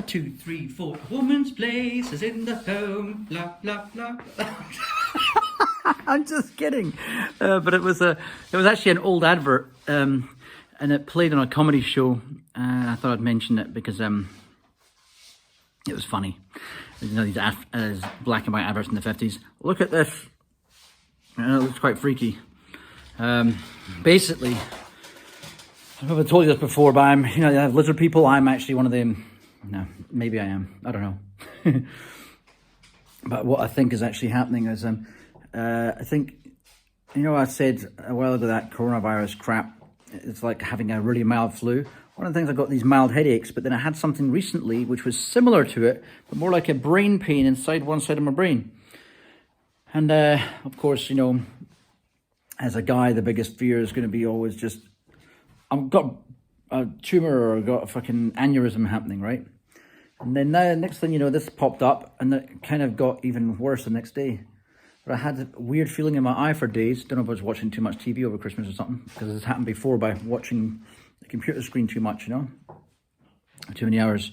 A 2, 3, 4. A woman's place is in the home. Blah blah blah. I'm just kidding, but it was actually an old advert, and it played on a comedy show. I thought I'd mention it because it was funny. You know, these black and white adverts in the 50s. Look at this. It looks quite freaky. Basically, I don't know if I told you this before, but I have lizard people. I'm actually one of them. No, maybe I am. I don't know. But what I think is actually happening is, I think, I said a while ago that coronavirus crap, it's like having a really mild flu. One of the things, I got these mild headaches, but then I had something recently which was similar to it, but more like a brain pain inside one side of my brain. And of course, as a guy, the biggest fear is going to be always just, I've got a tumor or I've got a fucking aneurysm happening, right? And then next thing you know, this popped up and it kind of got even worse the next day. But I had a weird feeling in my eye for days. Don't know if I was watching too much TV over Christmas or something, because it's happened before by watching the computer screen too much, too many hours.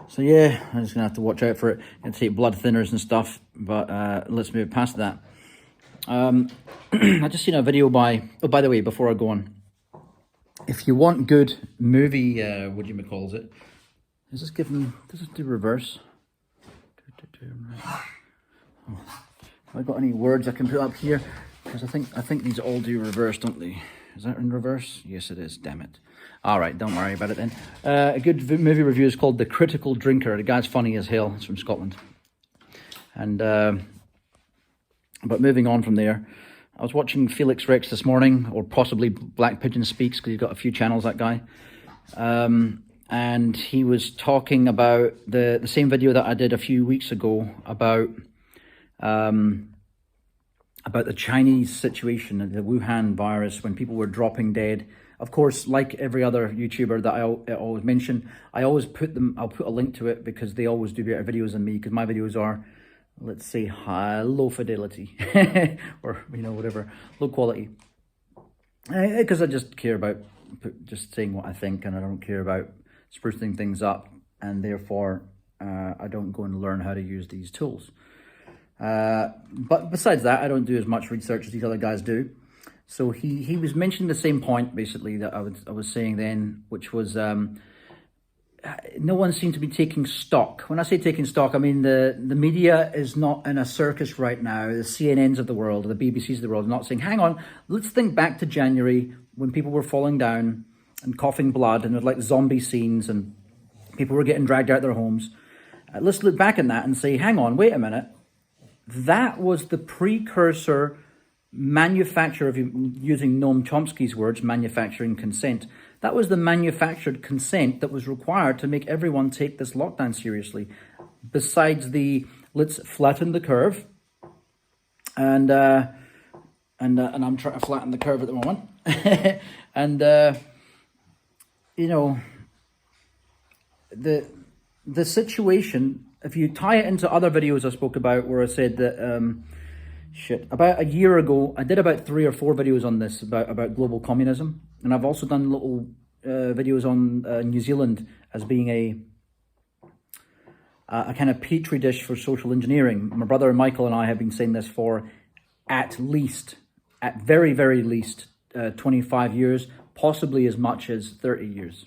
So yeah, I'm just gonna have to watch out for it and take blood thinners and stuff. But let's move past that. I just seen a video by the way, before I go on, if you want good movie, what do you call it? Does this do reverse? Oh. Have I got any words I can put up here? Because I think these all do reverse, don't they? Is that in reverse? Yes, it is. Damn it. All right, don't worry about it then. A good movie review is called The Critical Drinker. The guy's funny as hell. It's from Scotland. And but moving on from there, I was watching Felix Rex this morning, or possibly Black Pigeon Speaks, because he's got a few channels, that guy. And he was talking about the same video that I did a few weeks ago about the Chinese situation, the Wuhan virus, when people were dropping dead. Of course, like every other YouTuber that I always mention, I'll put a link to it, because they always do better videos than me, because my videos are, let's say, low fidelity or whatever, low quality, because I just care about just saying what I think, and I don't care about sprucing things up, and therefore I don't go and learn how to use these tools. But besides that, I don't do as much research as these other guys do. So he was mentioning the same point, basically, that I was saying then, which was no one seemed to be taking stock. When I say taking stock, I mean the media is not in a circus right now. The CNNs of the world, the BBCs of the world, are not saying, hang on, let's think back to January when people were falling down and coughing blood, and it was like zombie scenes and people were getting dragged out of their homes. Let's look back at that and say, hang on, wait a minute. That was the precursor manufacture of, using Noam Chomsky's words, manufacturing consent. That was the manufactured consent that was required to make everyone take this lockdown seriously. Besides the let's flatten the curve, and I'm trying to flatten the curve at the moment, and the situation. If you tie it into other videos I spoke about, where I said that, about a year ago, I did about 3 or 4 videos on this, about global communism. And I've also done little videos on New Zealand as being a kind of petri dish for social engineering. My brother Michael and I have been saying this for at very, very least, 25 years, possibly as much as 30 years.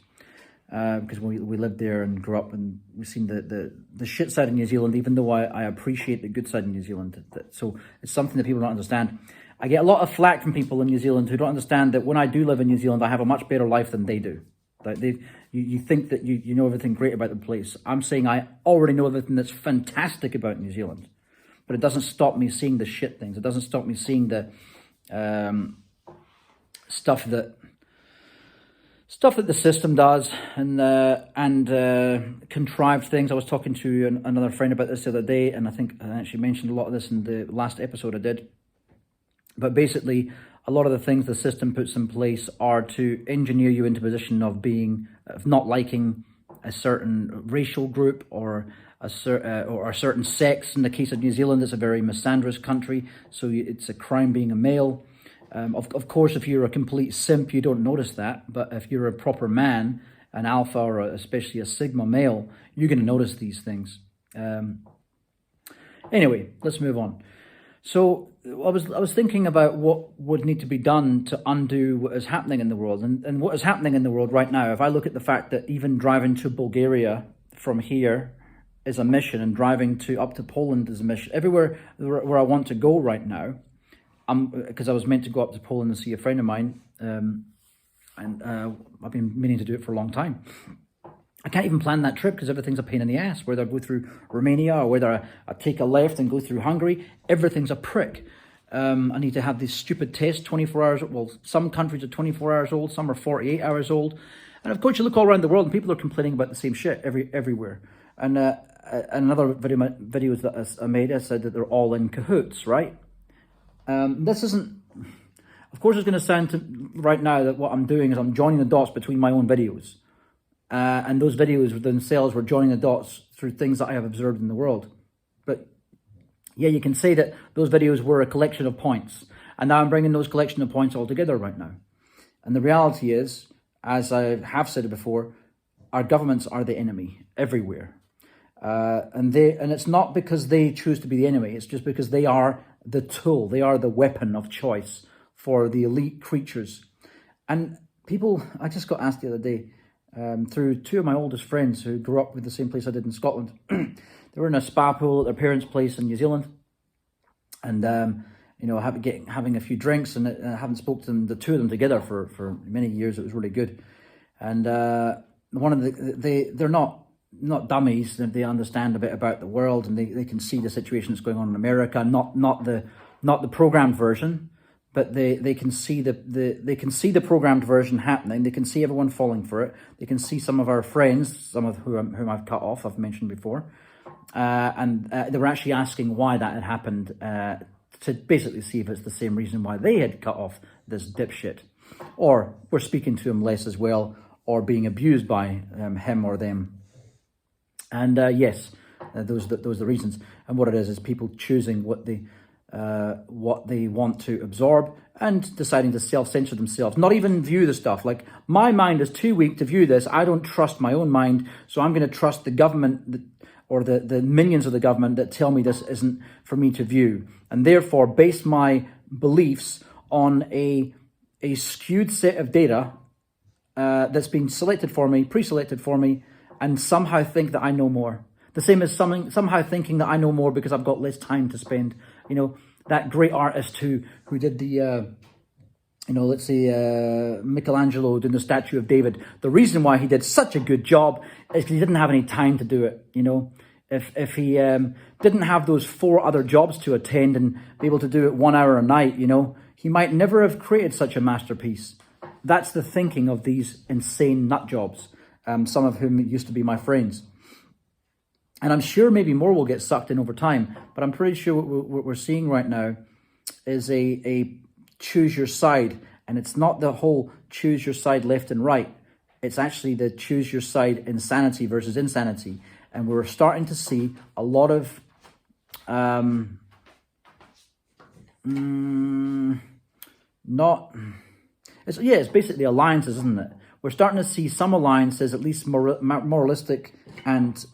Because we lived there and grew up, and we've seen the shit side of New Zealand, even though I appreciate the good side of New Zealand. So it's something that people don't understand. I get a lot of flack from people in New Zealand who don't understand that when I do live in New Zealand, I have a much better life than they do. Like you think that you know everything great about the place. I'm saying I already know everything that's fantastic about New Zealand. But it doesn't stop me seeing the shit things. It doesn't stop me seeing the stuff that the system does, and contrived things. I was talking to another friend about this the other day, and I think I actually mentioned a lot of this in the last episode I did. But basically, a lot of the things the system puts in place are to engineer you into a position of not liking a certain racial group or a certain sex. In the case of New Zealand, it's a very misandrous country, so it's a crime being a male. Of course, if you're a complete simp, you don't notice that. But if you're a proper man an alpha or especially a sigma male, you're going to notice these things. Anyway, let's move on. So I was thinking about what would need to be done to undo what is happening in the world. And what is happening in the world right now, if I look at the fact that even driving to Bulgaria from here is a mission, and driving up to Poland is a mission. Everywhere where I want to go right now, because I was meant to go up to Poland and see a friend of mine, and I've been meaning to do it for a long time. I can't even plan that trip because everything's a pain in the ass, whether I go through Romania or whether I take a left and go through Hungary, everything's a prick. I need to have these stupid tests 24 hours, well, some countries are 24 hours old, some are 48 hours old. And of course you look all around the world and people are complaining about the same shit everywhere. And another videos that I made, I said that they're all in cahoots, right? This isn't, of course it's going to sound right now that what I'm doing is I'm joining the dots between my own videos. And those videos themselves were joining the dots through things that I have observed in the world. But yeah, you can say that those videos were a collection of points. And now I'm bringing those collection of points all together right now. And the reality is, as I have said before, our governments are the enemy everywhere. And it's not because they choose to be the enemy. It's just because they are the tool. They are the weapon of choice for the elite creatures. And people, I just got asked the other day, through two of my oldest friends who grew up with the same place I did in Scotland. They were in a spa pool at their parents' place in New Zealand, and you know, having a few drinks, and I haven't spoken to them, the two of them together for many years. It was really good, and one of they're not dummies. They understand a bit about the world, and they can see the situation that's going on in America. Not the programmed version. But they can see the programmed version happening. They can see everyone falling for it. They can see some of our friends, some of whom I've cut off, I've mentioned before, and they were actually asking why that had happened, to basically see if it's the same reason why they had cut off this dipshit, or we're speaking to him less as well, or being abused by him or them. And yes, those are the reasons. And what it is people choosing what they want to absorb and deciding to self-censor themselves, not even view the stuff. Like, my mind is too weak to view this. I don't trust my own mind, so I'm going to trust the government or the minions of the government that tell me this isn't for me to view, and therefore base my beliefs on a skewed set of data that's been selected for me, pre-selected for me, and somehow think that I know more. The same as somehow thinking that I know more because I've got less time to spend. You know, that great artist who did the, let's say Michelangelo doing the statue of David. The reason why he did such a good job is because he didn't have any time to do it. You know, if he didn't have those 4 other jobs to attend and be able to do it 1 hour a night, you know, he might never have created such a masterpiece. That's the thinking of these insane nut jobs, some of whom used to be my friends. And I'm sure maybe more will get sucked in over time, but I'm pretty sure what we're seeing right now is a choose your side. And it's not the whole choose your side left and right. It's actually the choose your side insanity versus insanity. And we're starting to see a lot of, it's basically alliances, isn't it? We're starting to see some alliances, at least moralistic and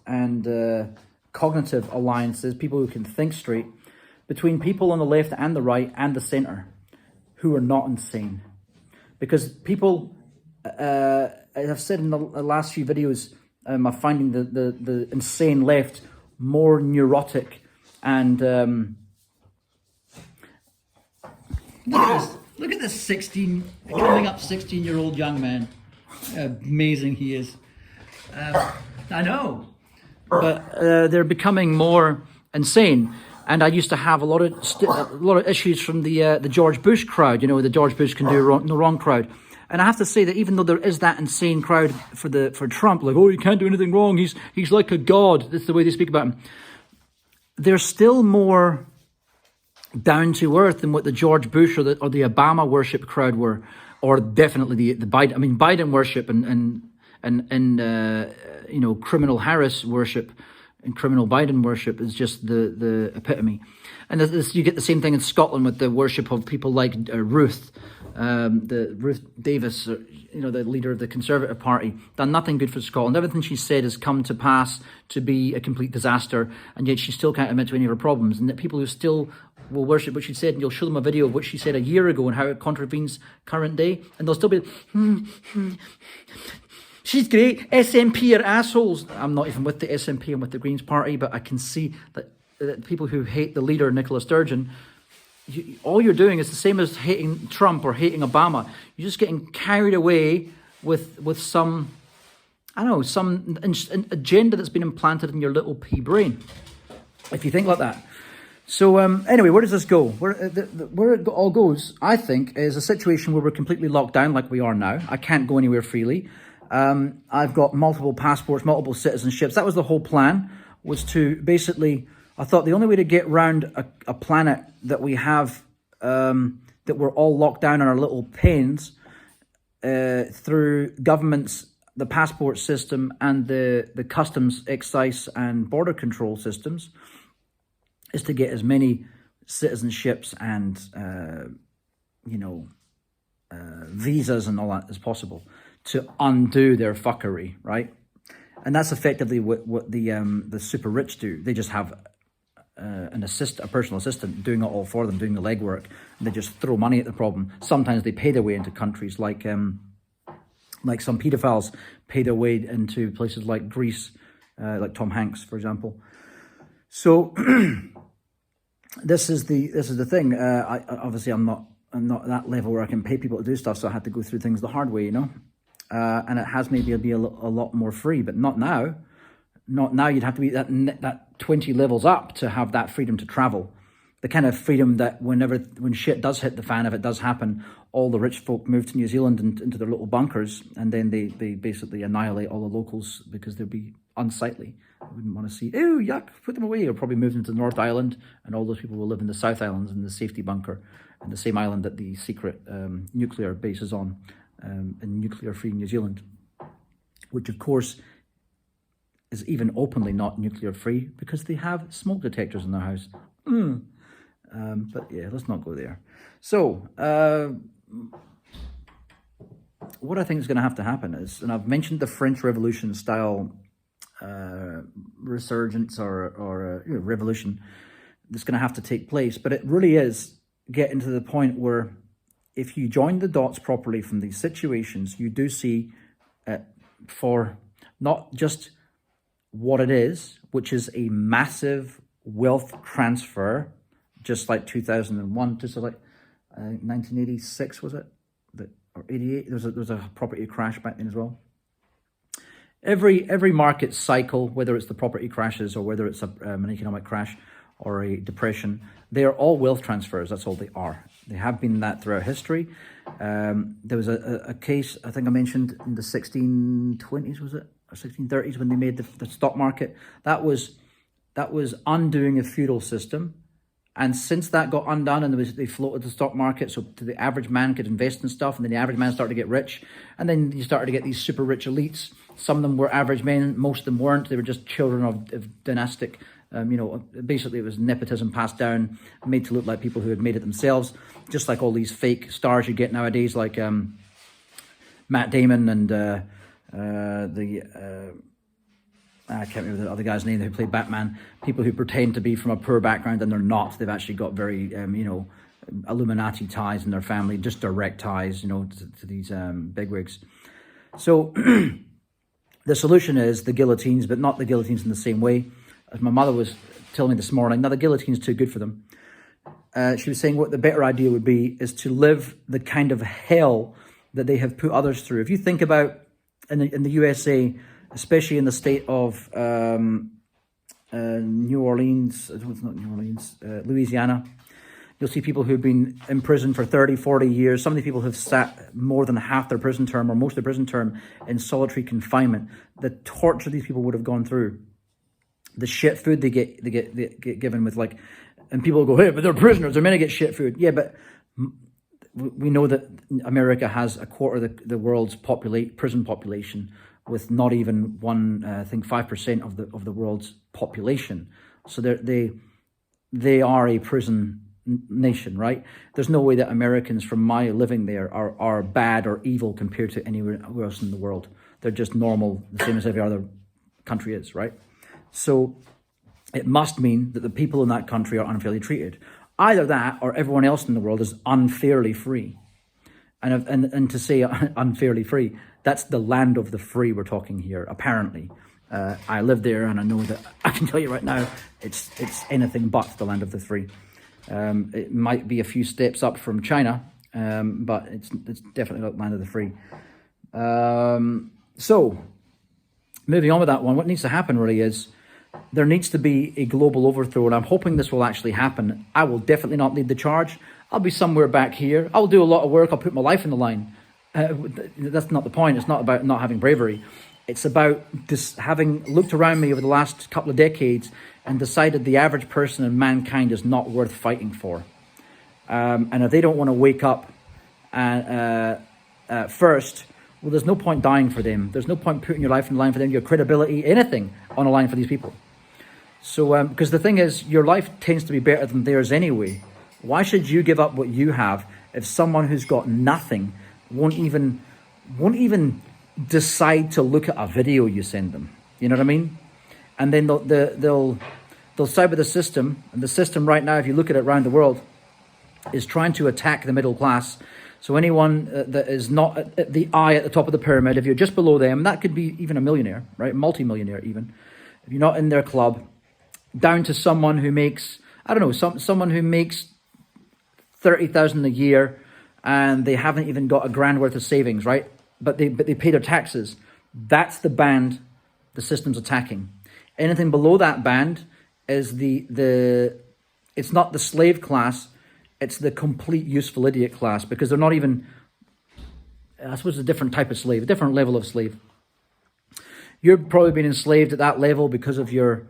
cognitive alliances, people who can think straight, between people on the left and the right and the center who are not insane. Because people, I've said in the last few videos, I'm finding the insane left more neurotic and look at this coming up 16-year-old young man. Amazing he is. I know, but they're becoming more insane. And I used to have a lot of issues from the George Bush crowd. You know, the George Bush can do no wrong crowd. And I have to say that even though there is that insane crowd for Trump, like, oh, he can't do anything wrong, he's like a god. That's the way they speak about him. They're still more down to earth than what the George Bush or the Obama worship crowd were, or definitely the Biden. I mean, Biden worship and criminal Harris worship and criminal Biden worship is just the epitome. And you get the same thing in Scotland with the worship of people like Ruth Davis, the leader of the Conservative Party. Done nothing good for Scotland. Everything she said has come to pass to be a complete disaster, and yet she still can't admit to any of her problems. And that people who still will worship what she said, and you'll show them a video of what she said a year ago and how it contravenes current day, and they'll still be, she's great, SNP are assholes. I'm not even with the SNP, I'm with the Greens Party, but I can see that people who hate the leader, Nicola Sturgeon, all you're doing is the same as hating Trump or hating Obama. You're just getting carried away with some, some agenda that's been implanted in your little pea brain, if you think like that. So anyway, where does this go? Where it all goes, I think, is a situation where we're completely locked down like we are now. I can't go anywhere freely. I've got multiple passports, multiple citizenships. That was the whole plan, was to basically, I thought the only way to get around a planet that we have, that we're all locked down in our little pens, through governments, the passport system and the customs, excise and border control systems, is to get as many citizenships and, visas and all that as possible to undo their fuckery, right? And that's effectively what the super rich do. They just have a personal assistant doing it all for them, doing the legwork, and they just throw money at the problem. Sometimes they pay their way into countries like some pedophiles pay their way into places like Greece, like Tom Hanks, for example. So this is the thing. Obviously I'm not at that level where I can pay people to do stuff, so I had to go through things the hard way, and it has maybe be a lot more free, but not now. Not now. You'd have to be that 20 levels up to have that freedom to travel. The kind of freedom that when shit does hit the fan, if it does happen, all the rich folk move to New Zealand and into their little bunkers, and then they basically annihilate all the locals because they'd be unsightly. I wouldn't want to see, ew, yuck, put them away. Or probably move them to the North Island, and all those people will live in the South Islands in the safety bunker, and the same island that the secret nuclear base is on, in nuclear-free New Zealand, which of course is even openly not nuclear-free because they have smoke detectors in their house. But yeah, let's not go there. So, what I think is going to have to happen is, and I've mentioned the French Revolution style resurgence or revolution that's going to have to take place, but it really is getting to the point where if you join the dots properly from these situations, you do see for not just what it is, which is a massive wealth transfer, just like 2001, just like 1986, was it? Or 88? There was a property crash back then as well. Every market cycle, whether it's the property crashes or whether it's an economic crash or a depression, they are all wealth transfers. That's all they are. They have been that throughout history. There was a case, I think I mentioned, in the 1620s, was it? Or 1630s, when they made the stock market. That was undoing a feudal system. And since that got undone and they floated the stock market so the average man could invest in stuff, and then the average man started to get rich, and then you started to get these super rich elites. Some of them were average men, most of them weren't. They were just children of dynastic, basically it was nepotism passed down, made to look like people who had made it themselves, just like all these fake stars you get nowadays, like Matt Damon and I can't remember the other guy's name who played Batman. People who pretend to be from a poor background and they're not. They've actually got very, Illuminati ties in their family, just direct ties, to these bigwigs. So the solution is the guillotines, but not the guillotines in the same way. As my mother was telling me this morning, now the guillotine's too good for them. She was saying what the better idea would be is to live the kind of hell that they have put others through. If you think about in the USA, especially in the state of New Orleans, it's not New Orleans, Louisiana, you'll see people who've been in prison for 30, 40 years. Some of the people have sat more than half their prison term or most of their prison term in solitary confinement. The torture these people would have gone through, the shit food they get given with, like, and people go, hey, but they're prisoners, they're meant to get shit food. Yeah, but we know that America has a quarter of the world's prison population with not even I think 5% of the world's population. So they are a prison nation, right? There's no way that Americans, from my living there, are bad or evil compared to anywhere else in the world. They're just normal, the same as every other country is, right? So it must mean that the people in that country are unfairly treated. Either that or everyone else in the world is unfairly free. And to say unfairly free, that's the land of the free we're talking here, apparently. I live there, and I know that I can tell you right now, it's anything but the land of the free. It might be a few steps up from China, but it's definitely not the land of the free. So, moving on with that one, what needs to happen really is there needs to be a global overthrow, and I'm hoping this will actually happen. I will definitely not lead the charge. I'll be somewhere back here. I'll do a lot of work. I'll put my life on the line. That's not the point. It's not about not having bravery. It's about this, having looked around me over the last couple of decades and decided the average person in mankind is not worth fighting for. And if they don't want to wake up first, well, there's no point dying for them. There's no point putting your life on the line for them, your credibility, anything on the line for these people. So, because the thing is, your life tends to be better than theirs anyway. Why should you give up what you have if someone who's got nothing won't even decide to look at a video you send them? You know what I mean? And then they'll side with the system, and the system right now, if you look at it around the world, is trying to attack the middle class. So anyone that is not at the eye at the top of the pyramid, if you're just below them, that could be even a millionaire, right? Multi-millionaire even. If you're not in their club, down to someone who makes, I don't know, someone who makes 30,000 a year and they haven't even got $1,000 worth of savings, right? But they pay their taxes. That's the band the system's attacking. Anything below that band is it's not the slave class, it's the complete useful idiot class, because they're not even, I suppose, a different type of slave, a different level of slave. You're probably being enslaved at that level because of your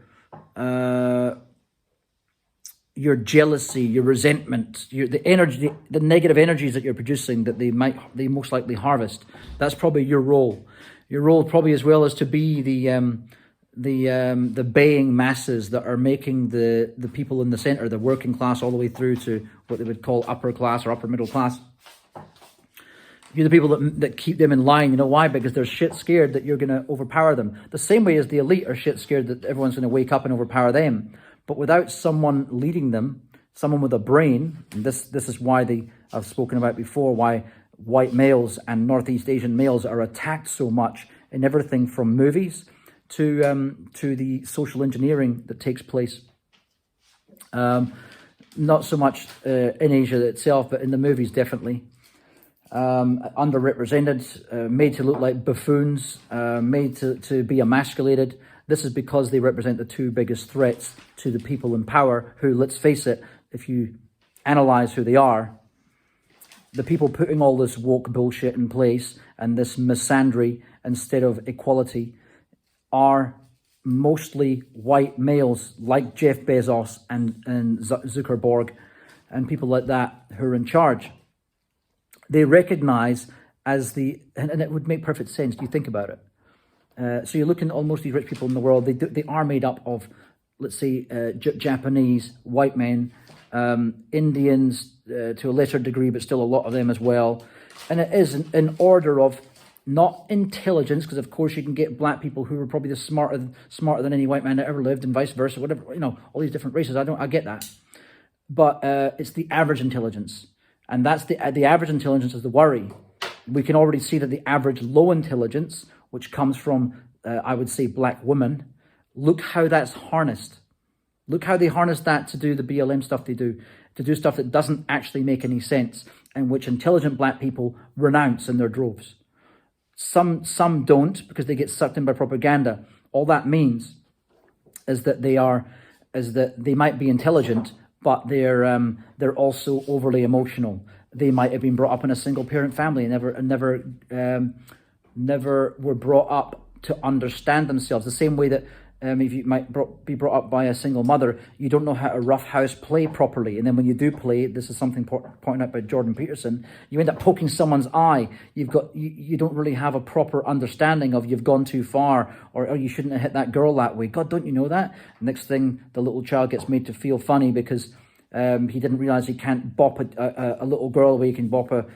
jealousy, your resentment, the energy, the negative energies that you're producing that they most likely harvest. That's probably your role. Your role probably as well is to be the baying masses that are making the people in the center, the working class, all the way through to what they would call upper class or upper middle class. You're the people that keep them in line. You know why? Because they're shit scared that you're going to overpower them. The same way as the elite are shit scared that everyone's going to wake up and overpower them. But without someone leading them, someone with a brain, and this is why I've spoken about before, why white males and Northeast Asian males are attacked so much in everything from movies to the social engineering that takes place. Not so much in Asia itself, but in the movies definitely. Underrepresented, made to look like buffoons, made to be emasculated. This is because they represent the two biggest threats to the people in power who, let's face it, if you analyze who they are, the people putting all this woke bullshit in place and this misandry instead of equality are mostly white males like Jeff Bezos and Zuckerberg and people like that who are in charge. They recognize and it would make perfect sense. Do you think about it? So you're looking at almost these rich people in the world. They are made up of, let's say, Japanese, white men, Indians to a lesser degree, but still a lot of them as well. And it is an order of not intelligence, because of course you can get black people who are probably smarter than any white man that ever lived, and vice versa, whatever, all these different races. I get that. But it's the average intelligence. And that's the average intelligence is the worry. We can already see that the average low intelligence, which comes from, I would say, black women, look how that's harnessed. Look how they harness that to do the BLM stuff they do, to do stuff that doesn't actually make any sense, and which intelligent black people renounce in their droves. Some don't, because they get sucked in by propaganda. All that means is that they might be intelligent, but they're also overly emotional. They might have been brought up in a single parent family and never were brought up to understand themselves. The same way that if you might be brought up by a single mother, you don't know how to roughhouse play properly. And then when you do play, this is something pointed out by Jordan Peterson, you end up poking someone's eye. You don't really have a proper understanding of you've gone too far, or you shouldn't have hit that girl that way. God, don't you know that? Next thing, the little child gets made to feel funny because he didn't realize he can't bop a little girl the way he can bop a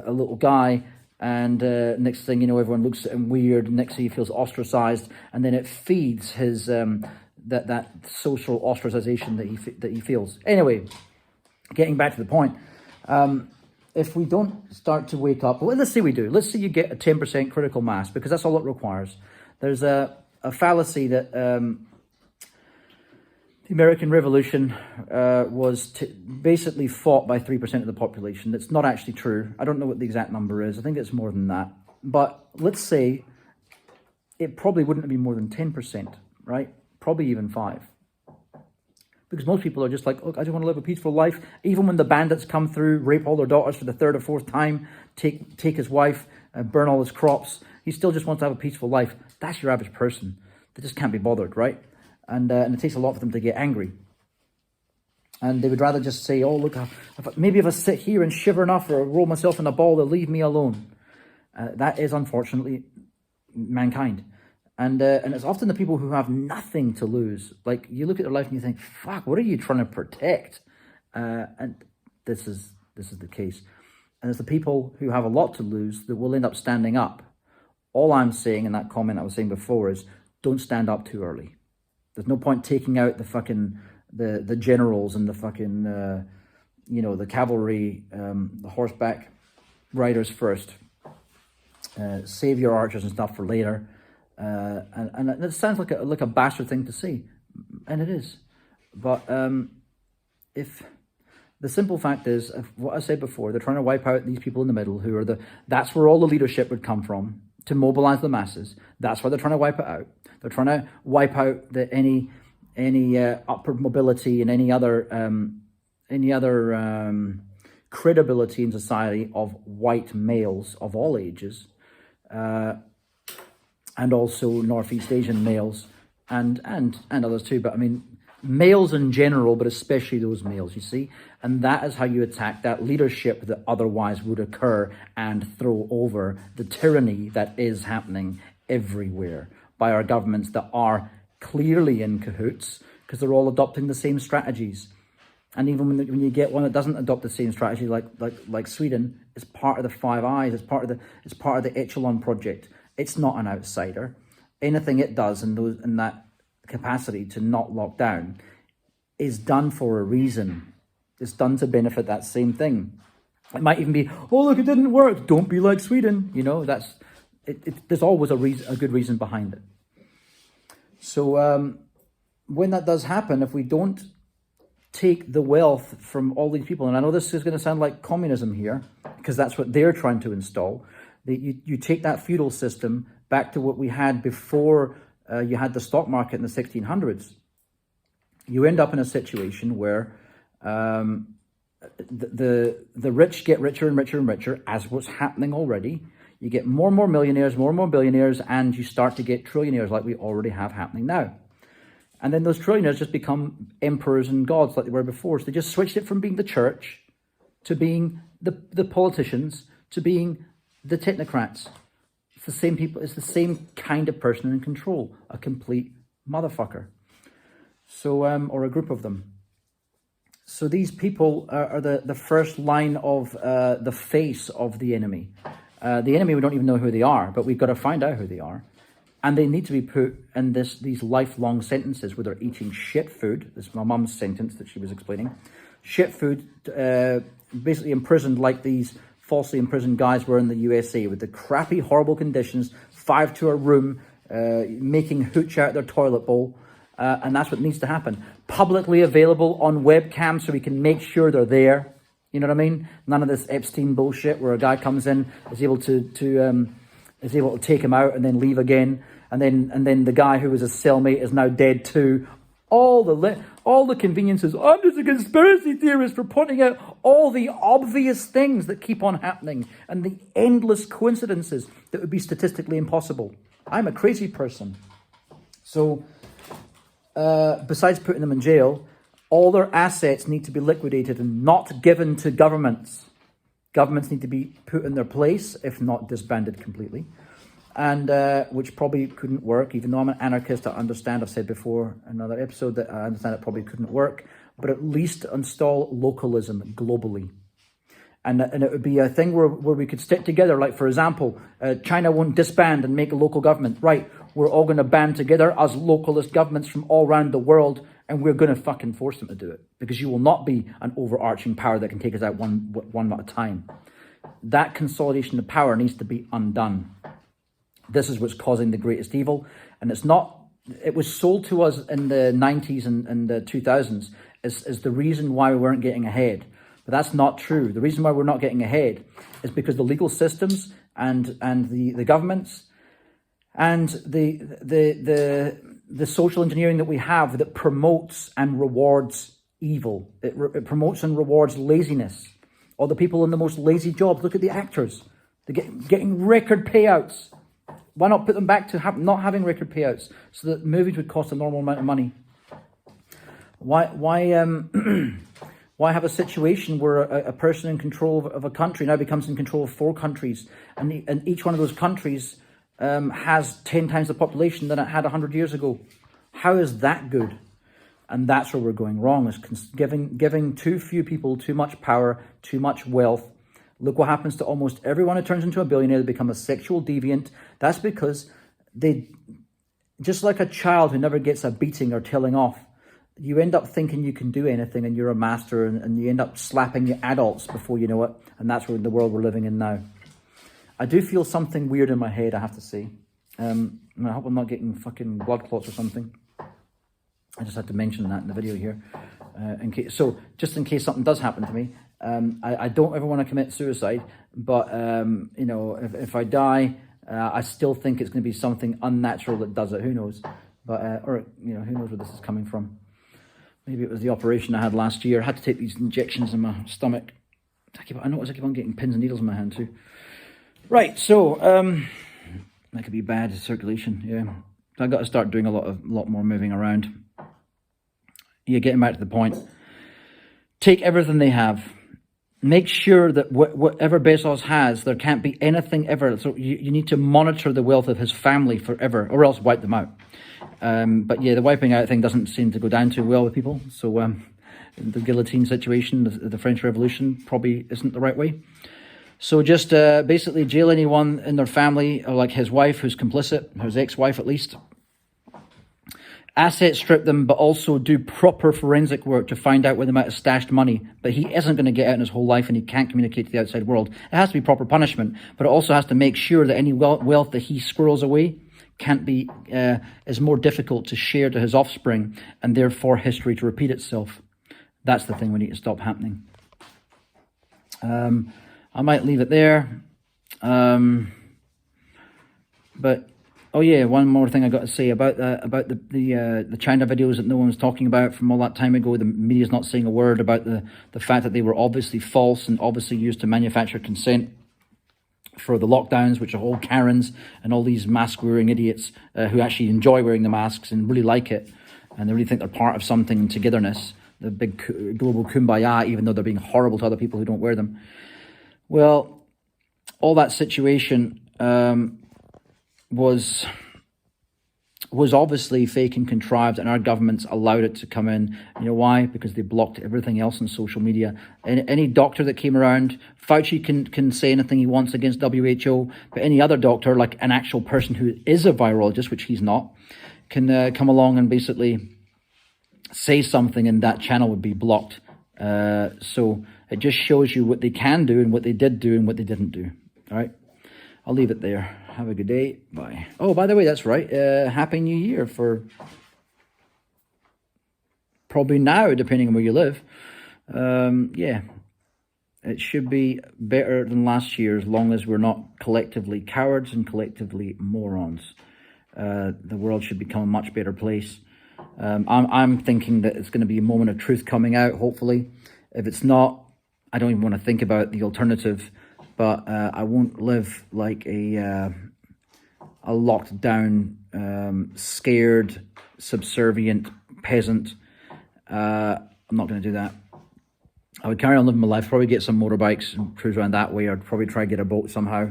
little guy. And next thing you know, everyone looks at him weird. Next thing he feels ostracized, and then it feeds his that social ostracization that he feels. Anyway, getting back to the point, if we don't start to wake up, well, let's say we do. Let's say you get a 10% critical mass, because that's all it requires. There's a fallacy that the American Revolution was basically fought by 3% of the population. That's not actually true. I don't know what the exact number is. I think it's more than that. But let's say it probably wouldn't be more than 10%, right? Probably even 5%. Because most people are just like, look, I just want to live a peaceful life. Even when the bandits come through, rape all their daughters for the 3rd or 4th time, take his wife, burn all his crops, he still just wants to have a peaceful life. That's your average person. They just can't be bothered, right? And it takes a lot for them to get angry. And they would rather just say, oh, look, maybe if I sit here and shiver enough or roll myself in a ball, they'll leave me alone. That is, unfortunately, mankind. And it's often the people who have nothing to lose. Like, you look at their life and you think, fuck, what are you trying to protect? And this is the case. And it's the people who have a lot to lose that will end up standing up. All I'm saying in that comment I was saying before is, don't stand up too early. There's no point taking out the fucking the generals and the fucking the cavalry, the horseback riders first. Save your archers and stuff for later. And it sounds like a bastard thing to say, and it is. But if the simple fact is, what I said before, they're trying to wipe out these people in the middle who are that's where all the leadership would come from, to mobilize the masses. That's why they're trying to wipe it out. They're trying to wipe out any upward mobility and any other credibility in society of white males of all ages, and also Northeast Asian males and others too. But I mean, males in general, but especially those males, you see. And that is how you attack that leadership that otherwise would occur and throw over the tyranny that is happening everywhere by our governments that are clearly in cahoots, because they're all adopting the same strategies. And even when you get one that doesn't adopt the same strategy, like Sweden, it's part of the Five Eyes. It's part of the Echelon project. It's not an outsider. Anything it does in that capacity to not lock down is done for a reason. It's done to benefit that same thing. It might even be, oh look, it didn't work. Don't be like Sweden. That's it. There's always a good reason behind it. So when that does happen, if we don't take the wealth from all these people, and I know this is going to sound like communism here, because that's what they're trying to install. You take that feudal system back to what we had before you had the stock market in the 1600s. You end up in a situation where the rich get richer and richer and richer, as what's happening already. You get more and more millionaires, more and more billionaires, and you start to get trillionaires like we already have happening now. And then those trillionaires just become emperors and gods like they were before. So they just switched it from being the church to being the politicians to being the technocrats. It's the same people. It's the same kind of person in control, a complete motherfucker. So, or a group of them. So these people are the first line of the face of the enemy. The enemy, we don't even know who they are, but we've got to find out who they are. And they need to be put in these lifelong sentences where they're eating shit food. This is my mum's sentence that she was explaining. Shit food, basically imprisoned like these falsely imprisoned guys were in the USA with the crappy, horrible conditions, 5 to a room, making hooch out their toilet bowl. And that's what needs to happen. Publicly available on webcam so we can make sure they're there. You know what I mean? None of this Epstein bullshit where a guy comes in, is able to take him out and then leave again, and then the guy who was a cellmate is now dead too. All the conveniences. I'm just a conspiracy theorist for pointing out all the obvious things that keep on happening and the endless coincidences that would be statistically impossible. I'm a crazy person. So besides putting them in jail, all their assets need to be liquidated and not given to governments. Governments need to be put in their place, if not disbanded completely. And which probably couldn't work, even though I'm an anarchist. I understand, I've said before in another episode that I understand it probably couldn't work, but at least install localism globally. And it would be a thing where we could stick together. Like, for example, China won't disband and make a local government. Right, we're all going to band together as localist governments from all around the world, and we're going to fucking force them to do it. Because you will not be an overarching power that can take us out one at a time. That consolidation of power needs to be undone. This is what's causing the greatest evil. And it's not, it was sold to us in the 90s and the 2000s as the reason why we weren't getting ahead. But that's not true. The reason why we're not getting ahead is because the legal systems and the governments and the social engineering that we have that promotes and rewards evil. It promotes and rewards laziness. All the people in the most lazy jobs. Look at the actors. They're getting record payouts. Why not put them back to not having record payouts so that movies would cost a normal amount of money? Why have a situation where a person in control of a country now becomes in control of 4 countries, and each one of those countries has 10 times the population than it had 100 years ago? How is that good? And that's where we're going wrong, is giving too few people too much power, too much wealth. Look what happens to almost everyone who turns into a billionaire. They become a sexual deviant. That's because they, just like a child who never gets a beating or telling off, you end up thinking you can do anything and you're a master, and you end up slapping your adults before you know it. And that's where the world we're living in now. I do feel something weird in my head, I have to say. And I hope I'm not getting fucking blood clots or something. I just had to mention that in the video here. Just in case something does happen to me. I don't ever want to commit suicide, but if I die, I still think it's going to be something unnatural that does it. Who knows? But who knows where this is coming from? Maybe it was the operation I had last year. I had to take these injections in my stomach. I notice I keep on getting pins and needles in my hand too. Right, so that could be bad circulation. Yeah, so I got to start doing a lot more moving around. Yeah, getting back to the point. Take everything they have. Make sure that whatever Bezos has, there can't be anything ever. So you need to monitor the wealth of his family forever, or else wipe them out. But yeah, the wiping out thing doesn't seem to go down too well with people. So the guillotine situation, the French Revolution, probably isn't the right way. So just basically jail anyone in their family, or like his wife who's complicit, his ex-wife at least. Asset strip them, but also do proper forensic work to find out where they might have stashed money. But he isn't going to get out in his whole life, and he can't communicate to the outside world. It has to be proper punishment, but it also has to make sure that any wealth that he squirrels away can't be is more difficult to share to his offspring, and therefore history to repeat itself. That's the thing we need to stop happening. I might leave it there, but. Oh yeah, one more thing I got to say about the China videos that no one was talking about from all that time ago. The media's not saying a word about the fact that they were obviously false and obviously used to manufacture consent for the lockdowns, which are all Karens and all these mask-wearing idiots who actually enjoy wearing the masks and really like it, and they really think they're part of something togetherness, the big global kumbaya, even though they're being horrible to other people who don't wear them. Well, all that situation was obviously fake and contrived, and our governments allowed it to come in. You know why? Because they blocked everything else on social media. Any doctor that came around, Fauci can say anything he wants against WHO, but any other doctor, like an actual person who is a virologist, which he's not, can come along and basically say something, and that channel would be blocked. So it just shows you what they can do and what they did do and what they didn't do. All right, I'll leave it there. Have a good day. Bye. Oh, by the way, that's right. Happy New Year for probably now, depending on where you live. Yeah, it should be better than last year as long as we're not collectively cowards and collectively morons. The world should become a much better place. I'm thinking that it's going to be a moment of truth coming out, hopefully. If it's not, I don't even want to think about the alternative. But I won't live like a a locked down, scared, subservient peasant. I'm not going to do that. I would carry on living my life, probably get some motorbikes and cruise around that way. I'd probably try to get a boat somehow.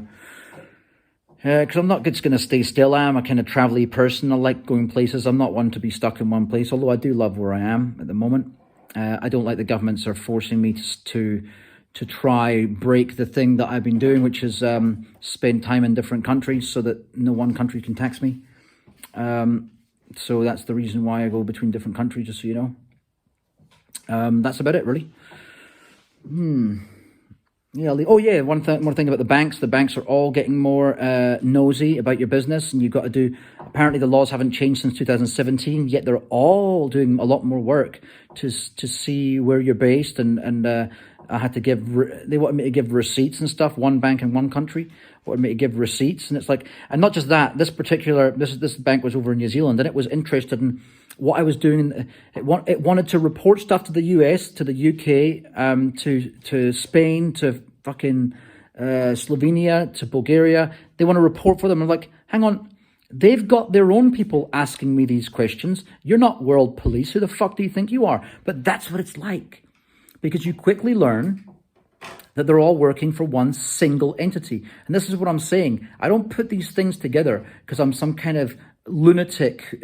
Because I'm not just going to stay still. I am a kind of travel-y person. I like going places. I'm not one to be stuck in one place, although I do love where I am at the moment. I don't like the governments are forcing me to try break the thing that I've been doing, which is spend time in different countries so that no one country can tax me. So that's the reason why I go between different countries, just so you know. That's about it, really. Yeah. Oh, yeah. More thing about the banks. The banks are all getting more nosy about your business, and you've got to do. Apparently, the laws haven't changed since 2017. Yet they're all doing a lot more work to see where you're based, and I had to give. They wanted me to give receipts and stuff. One bank in one country wanted me to give receipts, and it's like, and not just that. This bank was over in New Zealand, and it was interested in what I was doing. It wanted to report stuff to the US, to the UK, to Spain, to fucking Slovenia, to Bulgaria. They want to report for them. I'm like, hang on, they've got their own people asking me these questions. You're not world police. Who the fuck do you think you are? But that's what it's like, because you quickly learn that they're all working for one single entity. And this is what I'm saying. I don't put these things together because I'm some kind of lunatic,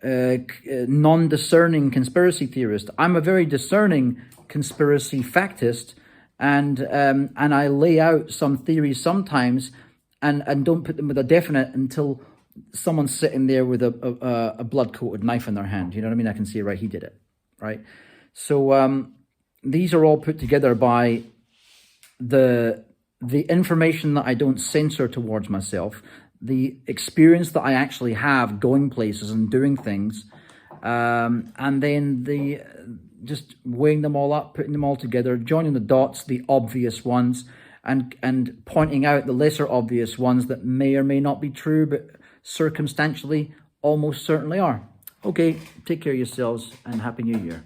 non-discerning conspiracy theorist. I'm a very discerning conspiracy factist, and I lay out some theories sometimes and don't put them with a definite until someone's sitting there with a blood-coated knife in their hand. You know what I mean? I can see, right, he did it, right? So these are all put together by the information that I don't censor towards myself, the experience that I actually have going places and doing things, and then just weighing them all up, putting them all together, joining the dots, the obvious ones, and pointing out the lesser obvious ones that may or may not be true, but circumstantially almost certainly are. Okay, take care of yourselves and Happy New Year.